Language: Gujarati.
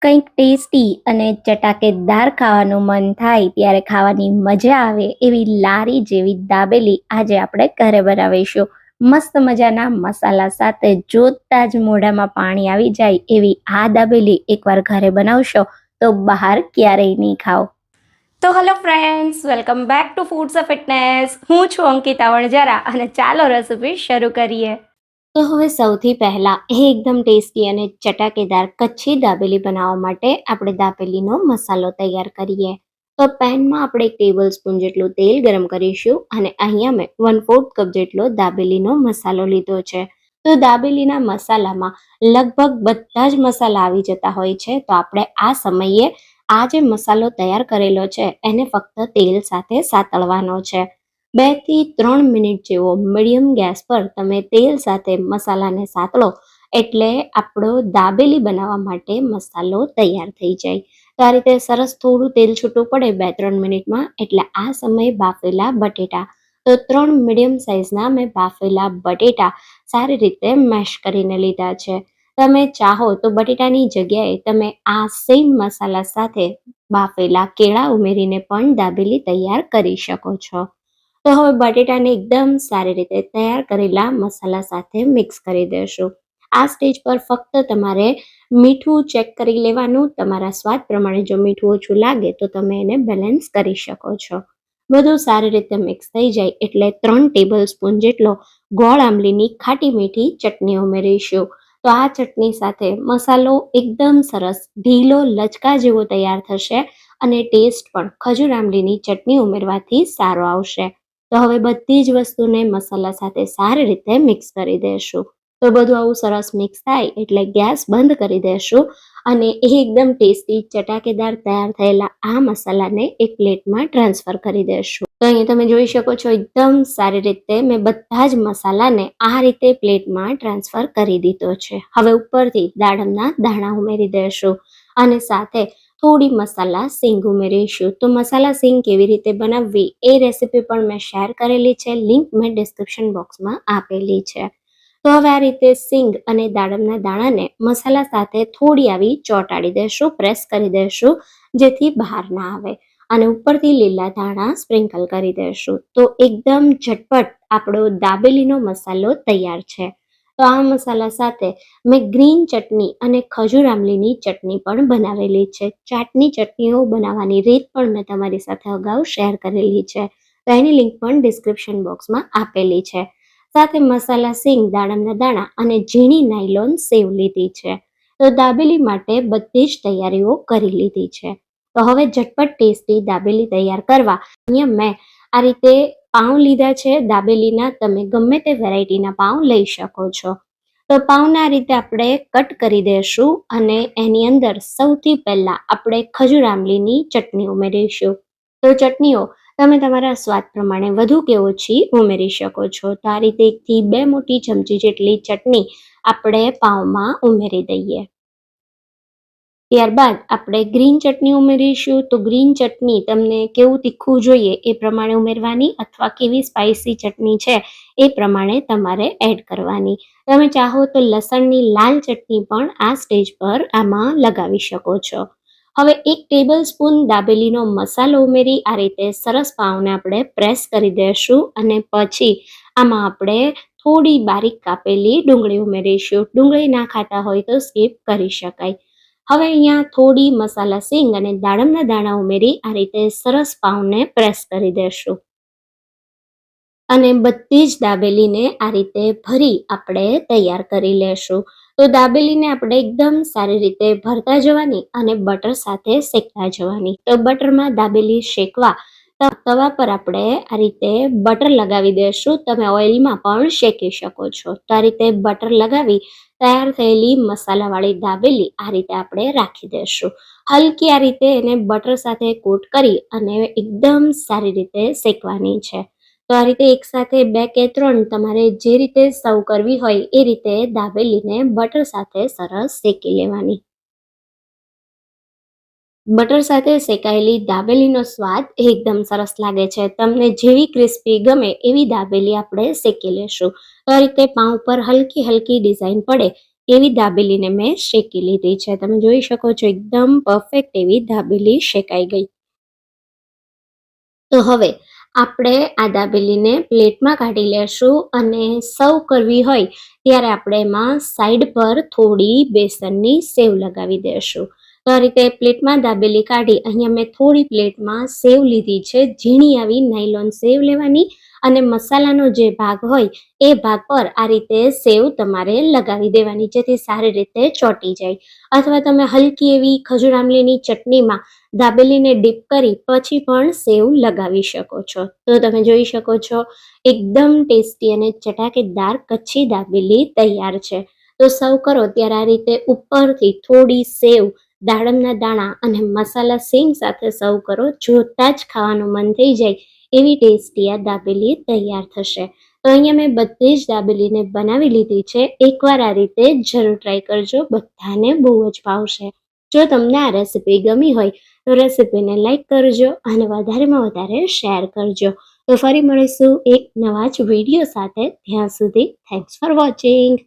કંઈક ટેસ્ટી અને ચટાકેદાર ખાવાનું મન થાય ત્યારે ખાવાની મજા આવે એવી લારી જેવી દાબેલી આજે આપણે ઘરે બનાવીશું. મસ્ત મજાના મસાલા સાથે જોતા જ મોઢામાં પાણી આવી જાય એવી આ દાબેલી એકવાર ઘરે બનાવશો તો બહાર ક્યારેય નહીં ખાઓ. તો hello friends, welcome back to foods of fitness. હું છું અંકિતા વણજારા અને ચાલો રેસીપી શરૂ કરીએ. તો હવે સૌથી પહેલા એકદમ ટેસ્ટી અને ચટાકેદાર કચ્છી દાબેલી બનાવવા માટે આપણે દાબેલીનો મસાલો તૈયાર કરીએ. તો પેનમાં આપણે 1 ટેબલ સ્પૂન જેટલું તેલ ગરમ કરીશું અને અહીંયા મેં 1/4 કપ જેટલો દાબેલીનો મસાલો લીધો છે. તો દાબેલીના મસાલામાં લગભગ બધા જ મસાલા આવી જતા હોય છે. તો આપણે આ સમયે આ જે મસાલો તૈયાર કરેલો છે એને ફક્ત તેલ સાથે સાતળવાનો છે. 2 થી 3 મિનિટ જેવો મીડિયમ ગેસ પર તમે તેલ સાથે મસાલાને સાતળો એટલે આપણો દાબેલી બનાવવા માટે મસાલો તૈયાર થઈ જાય. તો આ રીતે સરસ થોડું તેલ છૂટું પડે 2-3 મિનિટમાં એટલે આ સમયે બાફેલા બટેટા, તો 3 મીડિયમ સાઇઝના મેં બાફેલા બટેટા સારી રીતે મેશ કરીને લીધા છે. તમે ચાહો તો બટેટાની જગ્યાએ તમે આ સેમ મસાલા સાથે બાફેલા કેળા ઉમેરીને પણ દાબેલી તૈયાર કરી શકો છો. તો હવે બટેટાને એકદમ સારી રીતે તૈયાર કરેલા મસાલા સાથે મિક્સ કરી દેશું. આ સ્ટેજ પર ફક્ત તમારે મીઠું ચેક કરી લેવાનું. તમારા સ્વાદ પ્રમાણે જો મીઠું ઓછું લાગે તો તમે એને બેલેન્સ કરી શકો છો. બધું સારી રીતે મિક્સ થઈ જાય એટલે 3 ટેબલ સ્પૂન જેટલો ગોળ આંબલીની ખાટી મીઠી ચટણી ઉમેરીશું. તો આ ચટણી સાથે મસાલો એકદમ સરસ ઢીલો લચકા જેવો તૈયાર થશે અને ટેસ્ટ પણ ખજૂર આંબલીની ચટણી ઉમેરવાથી સારો આવશે. તો હવે બધી જ વસ્તુને મસાલા સાથે સારી રીતે મિક્સ કરી દેશું. તો બધું આવું સરસ મિક્સ થાય એટલે ગેસ બંધ કરી દેશું અને એકદમ ટેસ્ટી ચટાકેદાર તૈયાર થયેલા આ મસાલાને એક પ્લેટમાં ટ્રાન્સફર કરી દેશું. તો અહીંયા તમે જોઈ શકો છો એકદમ સારી રીતે મેં બધા જ મસાલાને આ રીતે પ્લેટમાં ટ્રાન્સફર કરી દીધો છે. હવે ઉપરથી દાડમના દાણા ઉમેરી દેશું અને સાથે થોડી મસાલા સિંગ ઉમેરીશું. તો મસાલા સિંગ કેવી રીતે બનાવવી એ રેસીપી પણ મેં શેર કરેલી છે, લિંક મેં ડિસ્ક્રિપ્શન બોક્સમાં આપેલી છે. તો હવે આ રીતે સિંગ અને દાડમના દાણાને મસાલા સાથે થોડી આવી ચોંટાડી દેશું, પ્રેસ કરી દેશું જેથી બહાર ના આવે અને ઉપરથી લીલા ધાણા સ્પ્રિંકલ કરી દેશું. તો એકદમ ઝટપટ આપણો દાબેલીનો મસાલો તૈયાર છે. તો આ મસાલા સાથે મેં ગ્રીન ચટણી અને ખજૂર આંબલીની ચટણી પણ બનાવેલી છે. ચાટની ચટણીઓ બનાવવાની રીત પણ મેં તમારી સાથે અગાઉ શેર કરેલી છે, તો એની લિંક પણ ડિસ્ક્રિપ્શન બોક્સમાં આપેલી છે. સાથે મસાલા સિંગ, દાડમના દાણા અને ઝીણી નાયલોન સેવ લીધી છે. તો દાબેલી માટે બધી જ તૈયારીઓ કરી લીધી છે. તો હવે ઝટપટ ટેસ્ટી દાબેલી તૈયાર કરવા અહીંયા મેં આ રીતે પાઉં લીધા છે દાબેલીના. તમે ગમે તે વેરાયટીના પાઉં લઈ શકો છો. તો પાઉંને આ રીતે આપણે કટ કરી દેશું અને એની અંદર સૌથી પહેલા આપણે ખજૂર આંબલીની ચટણી ઉમેરીશું. તો ચટણીઓ તમે તમારા સ્વાદ પ્રમાણે વધુ કે ઓછી ઉમેરી શકો છો. તો આ રીતે 1 થી 2 મોટી ચમચી જેટલી ચટણી આપણે પાઉંમાં ઉમેરી દઈએ. ત્યારબાદ આપણે ગ્રીન ચટણી ઉમેરીશું. તો ગ્રીન ચટણી તમને કેવું તીખું જોઈએ એ પ્રમાણે ઉમેરવાની અથવા કેવી સ્પાઇસી ચટણી છે એ પ્રમાણે તમારે એડ કરવાની. તમે ચાહો તો લસણની લાલ ચટણી પણ આ સ્ટેજ પર આમાં લગાવી શકો છો. હવે 1 ટેબલ સ્પૂન દાબેલીનો મસાલો ઉમેરી આ રીતે સરસ પાઉંને આપણે પ્રેસ કરી દેશું અને પછી આમાં આપણે થોડી બારીક કાપેલી ડુંગળી ઉમેરીશું. ડુંગળી ના ખાતા હોય તો સ્કીપ કરી શકાય. હવે અહીંયા થોડી મસાલા સિંગ અને દાડમના દાણા ઉમેરી આ રીતે સરસ પાઉંને પ્રેસ કરી દેશું અને બધી જ દાબેલીને આ રીતે ભરી આપણે તૈયાર કરી લેશું. તો દાબેલીને આપણે એકદમ સારી રીતે ભરતા જવાની અને બટર સાથે શેકતા જવાની. તો બટરમાં દાબેલી શેકવા તવા પર આપણે આ રીતે બટર લગાવી દેશું. તમે ઓઇલમાં પણ શેકી શકો છો. તો આ રીતે બટર લગાવી તૈયાર થયેલી મસાલાવાળી દાબેલી આ રીતે આપણે રાખી દેશું. હલકી આ રીતે એને બટર સાથે કોટ કરી અને એકદમ સારી રીતે શેકવાની છે. તો આ રીતે એક સાથે 2 કે 3 તમારે જે રીતે સર્વ કરવી હોય એ રીતે દાબેલીને બટર સાથે સરસ શેકી લેવાની. બટર સાથે શેકાયેલી દાબેલીનો સ્વાદ એકદમ સરસ લાગે છે. તમને જેવી ક્રિસ્પી ગમે એવી દાબેલી આપણે શેકી લેશું. તો આ રીતે પાઉં પર હલકી હલકી ડિઝાઇન પડે એવી દાબેલીને મેં શેકી લીધી છે. તમે જોઈ શકો છો એકદમ પરફેક્ટ એવી દાબેલી શેકાઈ ગઈ. તો હવે આપણે આ દાબેલીને પ્લેટમાં કાઢી લેશું અને સર્વ કરવી હોય ત્યારે આપણે એમાં સાઈડ પર થોડી બેસનની સેવ લગાવી દેશું. તો આ રીતે પ્લેટમાં દાબેલી કાઢી અહીંયા મેં થોડી પ્લેટમાં સેવ લીધી છે. ઝીણી આવી નાયલોન સેવ લેવાની અને મસાલાનો જે ભાગ હોય એ ભાગ પર આ રીતે સેવ તમારે લગાવી દેવાની, જેથી સારી રીતે ચોંટી જાય. અથવા તમે હલકી એવી ખજૂર આમલીની ચટણીમાં દાબેલીને ડીપ કરી પછી પણ સેવ લગાવી શકો છો. તો તમે જોઈ શકો છો એકદમ ટેસ્ટી અને ચટાકેદાર કચ્છી દાબેલી તૈયાર છે. તો સર્વ કરો ત્યારે આ રીતે ઉપરથી થોડી સેવ, દાડમના દાણા અને મસાલા સિંગ સાથે સર્વ કરો. જોતાં જ ખાવાનું મન થઈ જાય એવી ટેસ્ટી આ દાબેલી તૈયાર થશે. તો અહીંયા મેં બધી જ દાબેલીને બનાવી લીધી છે. એકવાર આ રીતે જરૂર ટ્રાય કરજો, બધાને બહુ જ ભાવશે. જો તમને આ રેસીપી ગમી હોય તો રેસીપીને લાઈક કરજો અને વધારેમાં વધારે શેર કરજો. તો ફરી મળીશું એક નવા જ વિડીયો સાથે. ત્યાં સુધી થેન્ક્સ ફોર વોચિંગ.